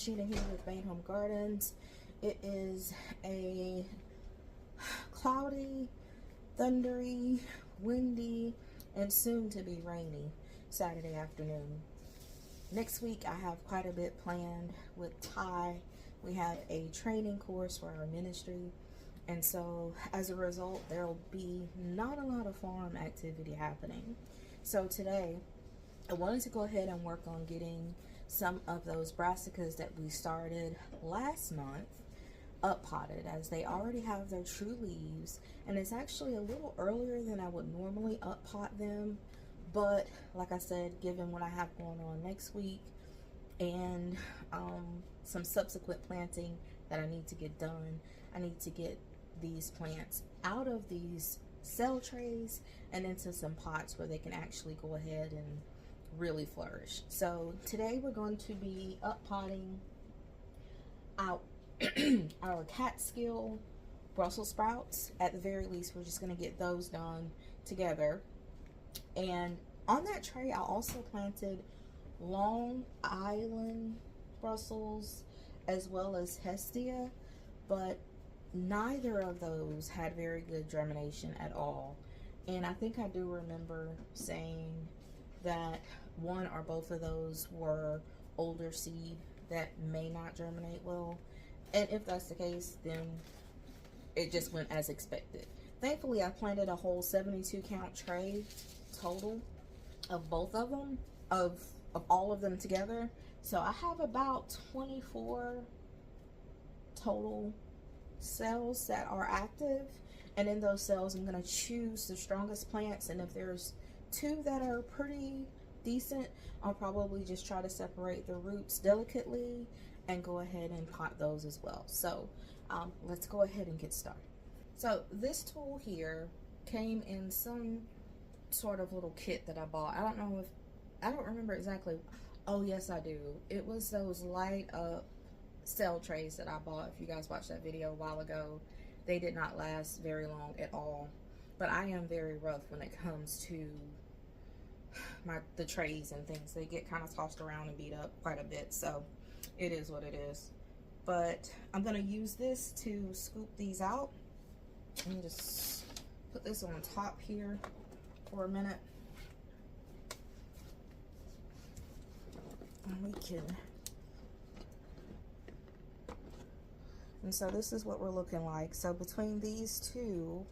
Sheena here with Main Home Gardens. It is a cloudy, thundery, windy, and soon to be rainy Saturday afternoon. Next week I have quite a bit planned with Ty. We have a training course for our ministry, and so as a result there will be not a lot of farm activity happening. So today I wanted to go ahead and work on getting some of those brassicas that we started last month up potted, as they already have their true leaves, and it's actually a little earlier than I would normally up pot them. But like I said, given what I have going on next week and some subsequent planting that I need to get done, I need to get these plants out of these cell trays and into some pots where they can actually go ahead and really flourish. So today we're going to be up potting out our Catskill Brussels sprouts. At the very least, we're just going to get those done together. And on that tray I also planted Long Island Brussels as well as Hestia, but neither of those had very good germination at all. And I think I do remember saying that one or both of those were older seed that may not germinate well. And if that's the case, then it just went as expected. Thankfully, I planted a whole 72 count tray total of both of them, of all of them together. So I have about 24 total cells that are active, and in those cells I'm going to choose the strongest plants, and if there's two that are pretty decent, I'll probably just try to separate the roots delicately and go ahead and pot those as well. So let's go ahead and get started. So this tool here came in some sort of little kit that I bought. I don't remember exactly. Oh yes, I do. It was those light up cell trays that I bought. If you guys watched that video a while ago, they did not last very long at all. But I am very rough when it comes to the trays and things. They get kind of tossed around and beat up quite a bit, so it is what it is. But I'm gonna use this to scoop these out and just put this on top here for a minute, and we can. And so this is what we're looking like. So between these two,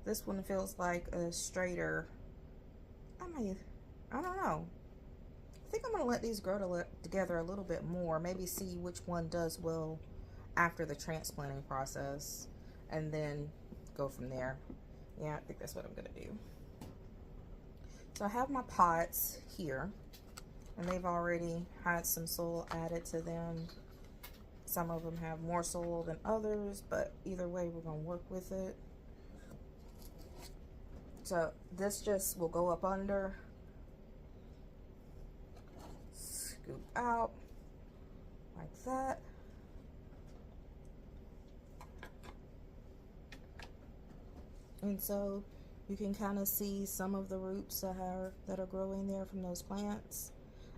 this one feels like a straighter. I don't know. I think I'm gonna let these grow together a little bit more, maybe see which one does well after the transplanting process, and then go from there. Yeah, I think that's what I'm gonna do. So I have my pots here, and they've already had some soil added to them. Some of them have more soil than others, but either way we're gonna work with it. So this just will go up under, scoop out like that. And so you can kind of see some of the roots that are growing there from those plants.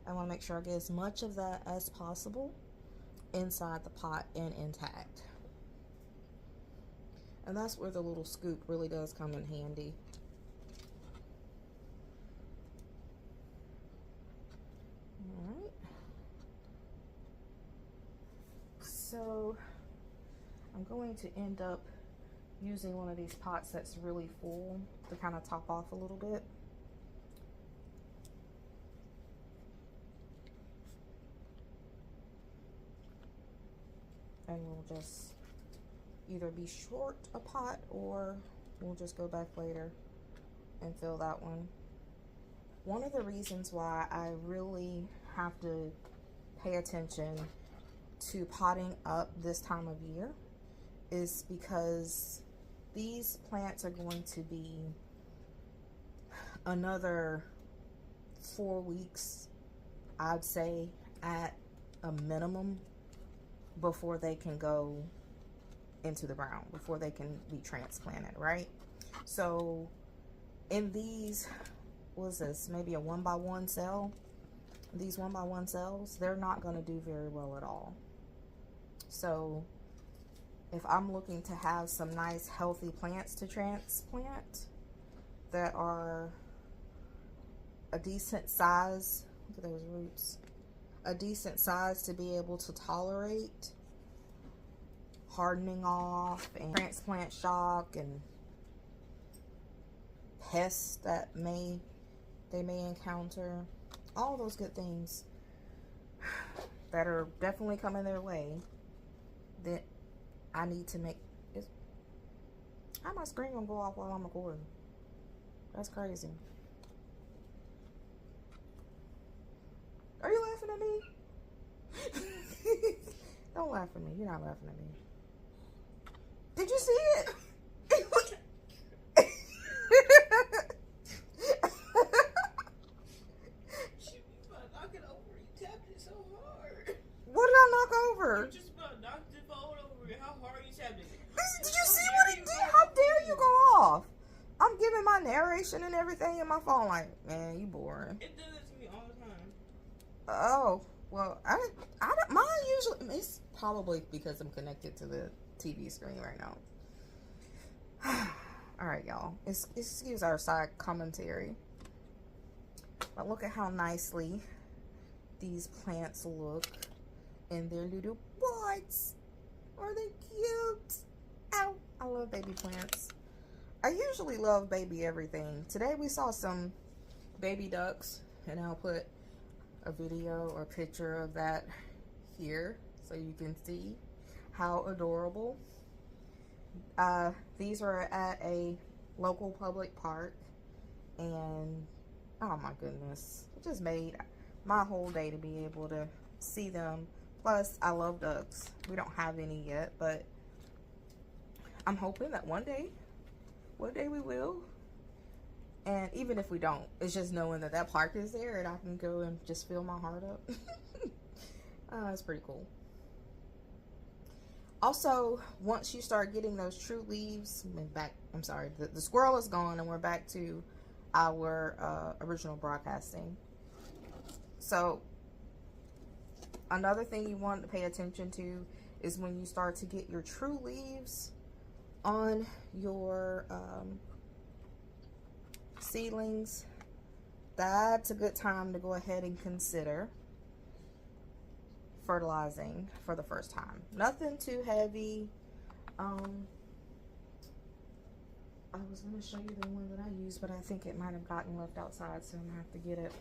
I want to make sure I get as much of that as possible inside the pot and intact. And that's where the little scoop really does come in handy. Alright. So I'm going to end up using one of these pots that's really full to kind of top off a little bit. And we'll just either be short a pot, or we'll just go back later and fill that one. One of the reasons why I really have to pay attention to potting up this time of year is because these plants are going to be another 4 weeks, I'd say, at a minimum, before they can go into the ground, before they can be transplanted, right? So in these, what is this, maybe a 1x1 cell, these 1x1 cells, they're not going to do very well at all. So if I'm looking to have some nice healthy plants to transplant that are a decent size, look at those roots, a decent size to be able to tolerate hardening off and transplant shock and pests that they may encounter, all those good things that are definitely coming their way, that I need to make. How my screen gonna go off while I'm recording? That's crazy. Are you laughing at me? Don't laugh at me. You're not laughing at me. Did you see it? What did I knock over? You just about knocked the phone over. How hard you tapped it? Did you see what it did? How dare you go off? I'm giving my narration and everything in my phone like, man, you boring. It does it to me all the time. Oh, well, I don't, mine usually, it's probably because I'm connected to the TV screen right now. All right, y'all. Excuse our side commentary. But look at how nicely these plants look in their little pots. Are they cute? Ow, I love baby plants. I usually love baby everything. Today we saw some baby ducks, and I'll put a video or picture of that here so you can see how adorable. These are at a local public park, and oh my goodness, it just made my whole day to be able to see them. Plus, I love ducks. We don't have any yet, but I'm hoping that one day we will. And even if we don't, it's just knowing that that park is there and I can go and just fill my heart up. It's pretty cool. Also, once you start getting those true leaves, the squirrel is gone and we're back to our original broadcasting. So another thing you want to pay attention to is when you start to get your true leaves on your seedlings, that's a good time to go ahead and consider fertilizing for the first time. Nothing too heavy. I was going to show you the one that I used, but I think it might have gotten left outside, so I'm going to have to get it.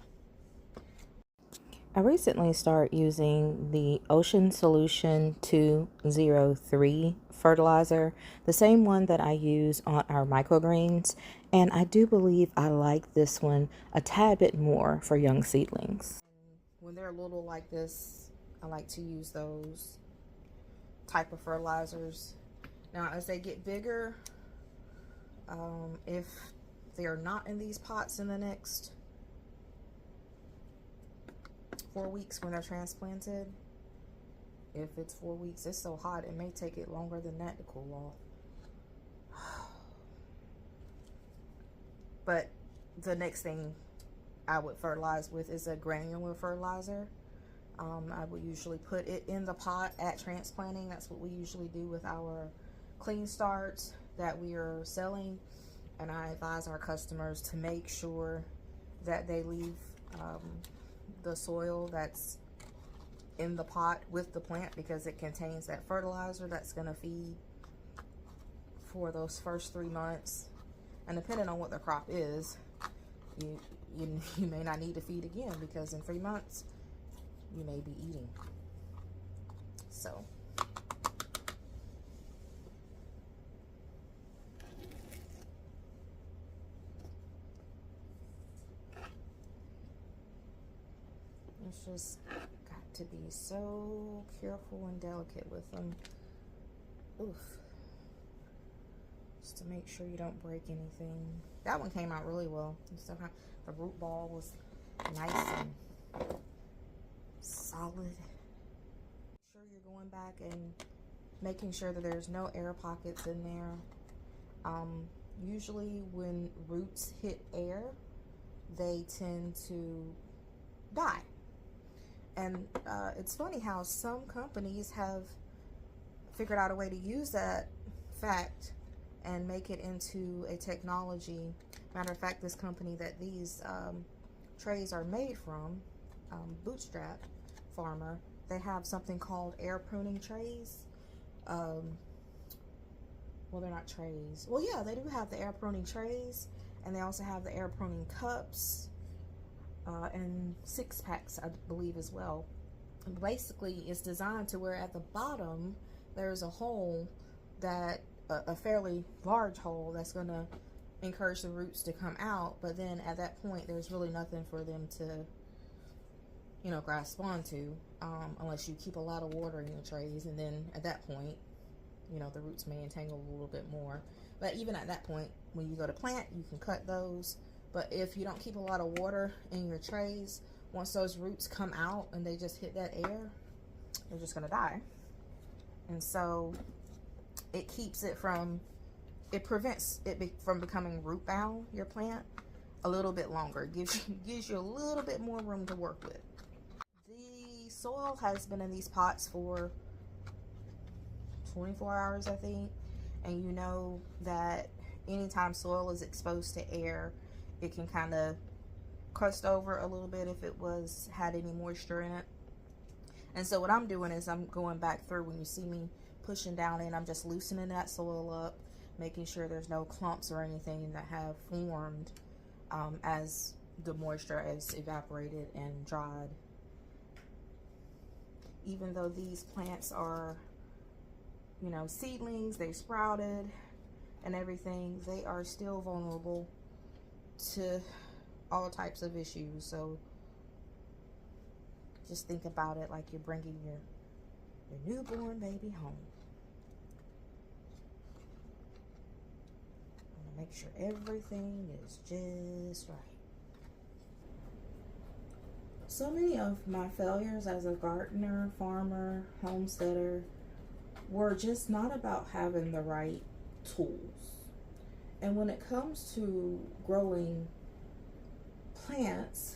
I recently started using the Ocean Solution 203 fertilizer, the same one that I use on our microgreens, and I do believe I like this one a tad bit more for young seedlings. When they're little like this, I like to use those type of fertilizers. Now, as they get bigger, if they are not in these pots in the next 4 weeks when they're transplanted, if it's 4 weeks, it's so hot it may take it longer than that to cool off. But the next thing I would fertilize with is a granular fertilizer. I would usually put it in the pot at transplanting. That's what we usually do with our clean starts that we are selling, and I advise our customers to make sure that they leave the soil that's in the pot with the plant, because it contains that fertilizer that's going to feed for those first 3 months. And depending on what the crop is, you may not need to feed again, because in 3 months you may be eating. So it's just got to be so careful and delicate with them. Oof. Just to make sure you don't break anything. That one came out really well. The root ball was nice and solid. Make sure you're going back and making sure that there's no air pockets in there. Usually when roots hit air, they tend to die. And it's funny how some companies have figured out a way to use that fact and make it into a technology. Matter of fact, this company that these trays are made from, Bootstrap Farmer, they have something called air pruning trays. Well, they're not trays. Well, yeah, they do have the air pruning trays, and they also have the air pruning cups, and 6-packs, I believe, as well. And basically, it's designed to where at the bottom there's a hole that a fairly large hole that's going to encourage the roots to come out, but then at that point there's really nothing for them to, you know, grasp onto, unless you keep a lot of water in your trays, and then at that point, you know, the roots may entangle a little bit more. But even at that point, when you go to plant, you can cut those. But if you don't keep a lot of water in your trays, once those roots come out and they just hit that air, they're just gonna die. And so it keeps it from, it prevents it from becoming root bound, your plant, a little bit longer. It gives you a little bit more room to work with. The soil has been in these pots for 24 hours, I think. And you know that anytime soil is exposed to air, it can kind of crust over a little bit if it had any moisture in it. And so what I'm doing is I'm going back through, when you see me pushing down in, I'm just loosening that soil up, making sure there's no clumps or anything that have formed as the moisture has evaporated and dried. Even though these plants are, you know, seedlings, they sprouted and everything, they are still vulnerable to all types of issues. So just think about it like you're bringing your newborn baby home. Make sure everything is just right. So many of my failures as a gardener, farmer, homesteader were just not about having the right tools. And when it comes to growing plants,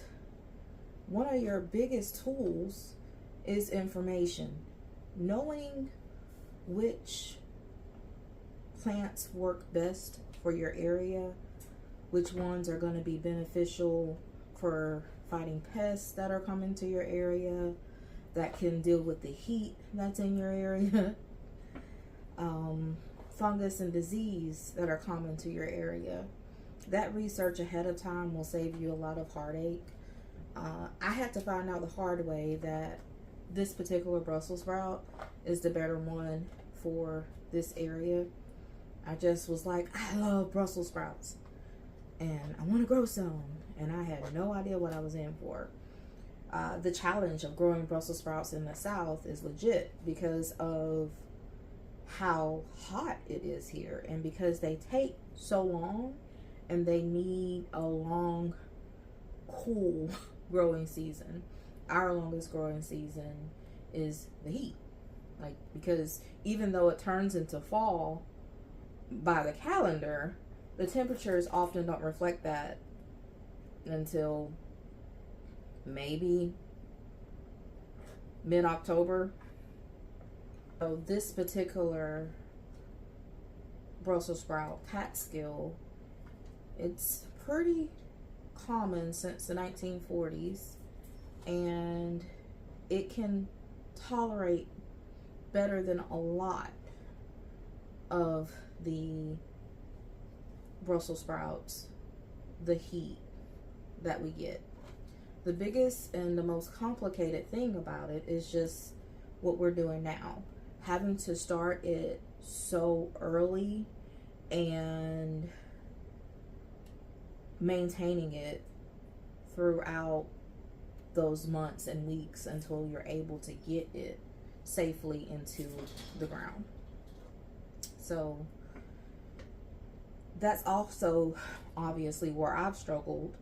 one of your biggest tools is information. Knowing which plants work best for your area, which ones are going to be beneficial for fighting pests that are coming to your area, that can deal with the heat that's in your area, fungus and disease that are common to your area. That research ahead of time will save you a lot of heartache. I had to find out the hard way that this particular Brussels sprout is the better one for this area. I just was like, I love Brussels sprouts and I want to grow some, and I had no idea what I was in for. The challenge of growing Brussels sprouts in the South is legit because of how hot it is here, and because they take so long and they need a long, cool growing season. Our longest growing season is the heat. Like, because even though it turns into fall by the calendar, the temperatures often don't reflect that until maybe mid-October. So this particular Brussels sprout Catskill, it's pretty common since the 1940s, and it can tolerate better than a lot of the Brussels sprouts the heat that we get. The biggest and the most complicated thing about it is just what we're doing now, having to start it so early and maintaining it throughout those months and weeks until you're able to get it safely into the ground. So that's also obviously where I've struggled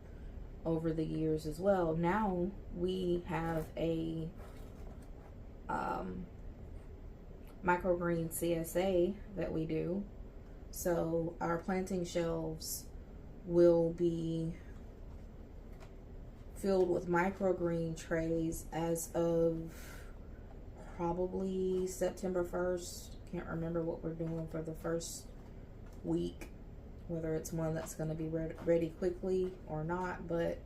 over the years as well. Now we have a microgreen CSA that we do. So our planting shelves will be filled with microgreen trays as of probably September 1st. Can't remember what we're doing for the first week, whether it's one that's going to be ready quickly or not, but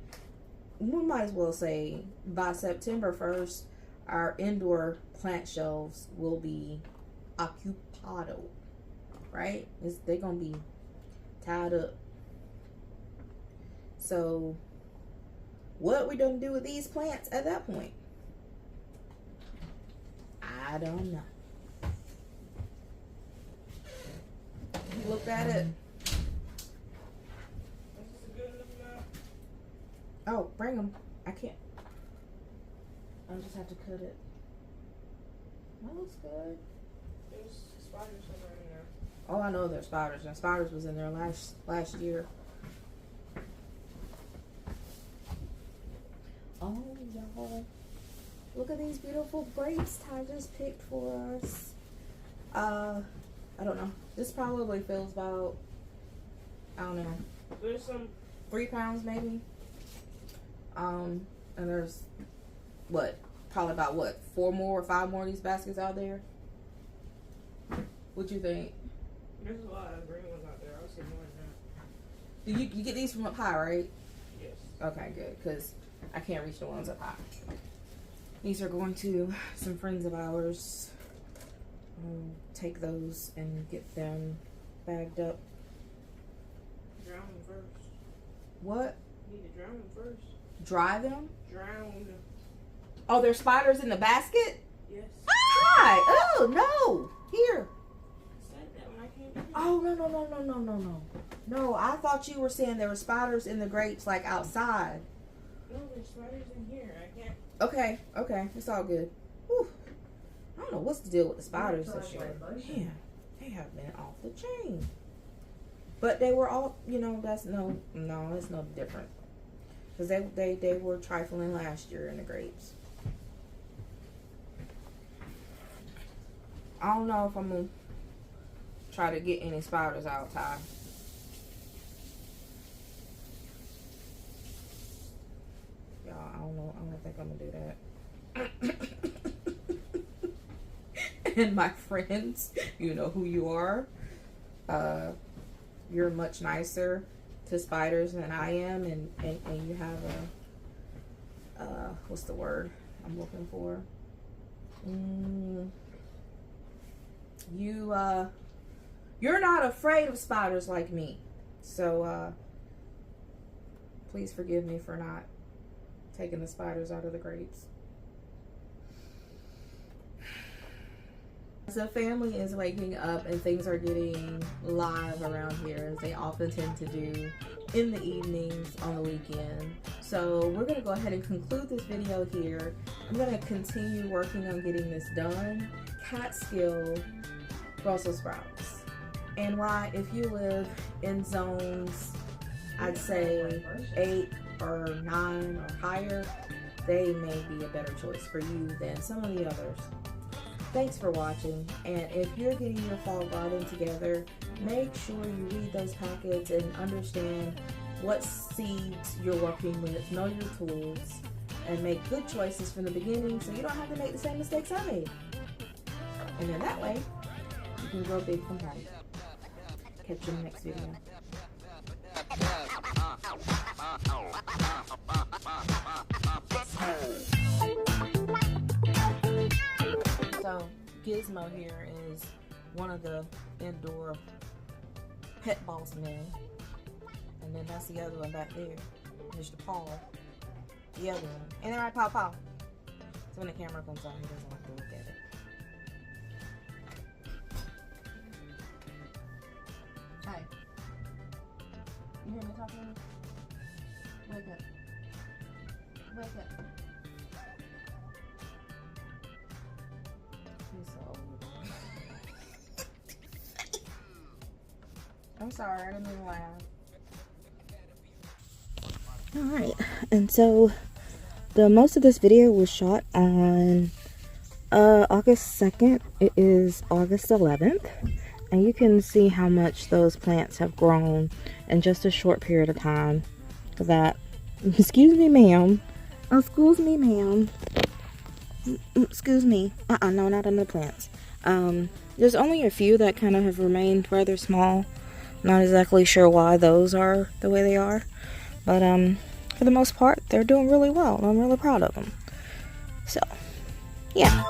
we might as well say by September 1st, our indoor plant shelves will be occupado, right? They're going to be tied up. So what are we going to do with these plants at that point? I don't know. You looked at it. Oh, bring them. I can't. I'll just have to cut it. That looks good. There's spiders somewhere in there. Oh, I know there's spiders. And spiders was in there last year. Oh, y'all. Look at these beautiful grapes Ty just picked for us. I don't know. This probably feels about, I don't know. There's some 3 pounds maybe. And there's probably about 4 more or 5 more of these baskets out there. What you think? There's a lot of green ones out there. I'll see more than that. You get these from up high, right? Yes. Okay, good, because I can't reach the ones up high. These are going to some friends of ours. Take those and get them bagged up. Drown them first. What? You need to drown them first. Dry them? Drown. Oh, there's spiders in the basket? Yes. Hi! Oh, no! Here. I said that when I came in. Oh, no. No, I thought you were saying there were spiders in the grapes, like outside. No, there's spiders in here. I can't. Okay. It's all good. Whew. I don't know what's the deal with the spiders this year. Yeah, they have been off the chain. But they were all, that's no, it's no different. Because they were trifling last year in the grapes. I don't know if I'm going to try to get any spiders out, Ty. Y'all, I don't know. I don't think I'm going to do that. And my friends, you know who you are. You're much nicer to spiders than I am, and you have a what's the word I'm looking for? You're not afraid of spiders like me, so please forgive me for not taking the spiders out of the grapes. The family is waking up and things are getting live around here, as they often tend to do in the evenings on the weekend. So we're going to go ahead and conclude this video here. I'm going to continue working on getting this done. Catskill Brussels sprouts. And why, if you live in zones, I'd say 8 or 9 or higher, they may be a better choice for you than some of the others. Thanks for watching, and if you're getting your fall garden together, make sure you read those packets and understand what seeds you're working with, know your tools, and make good choices from the beginning so you don't have to make the same mistakes I made. And then that way, you can grow big from home. Catch you in the next video. So, Gizmo here is one of the indoor pet boss men. And then that's the other one back there. Mr. Paul. The other one. Ain't that right, Paul? So when the camera comes on, he doesn't have to look at it. Hi. You hear me talking to me? Wake up. Wake up. I'm sorry, I didn't mean to laugh. Alright, and so the most of this video was shot on August 2nd. It is August 11th, and you can see how much those plants have grown in just a short period of time. That Excuse me, ma'am. Oh, excuse me, ma'am. Excuse me. No, not on the plants. There's only a few that kind of have remained rather small. Not exactly sure why those are the way they are. But, for the most part, they're doing really well. And I'm really proud of them. So, yeah.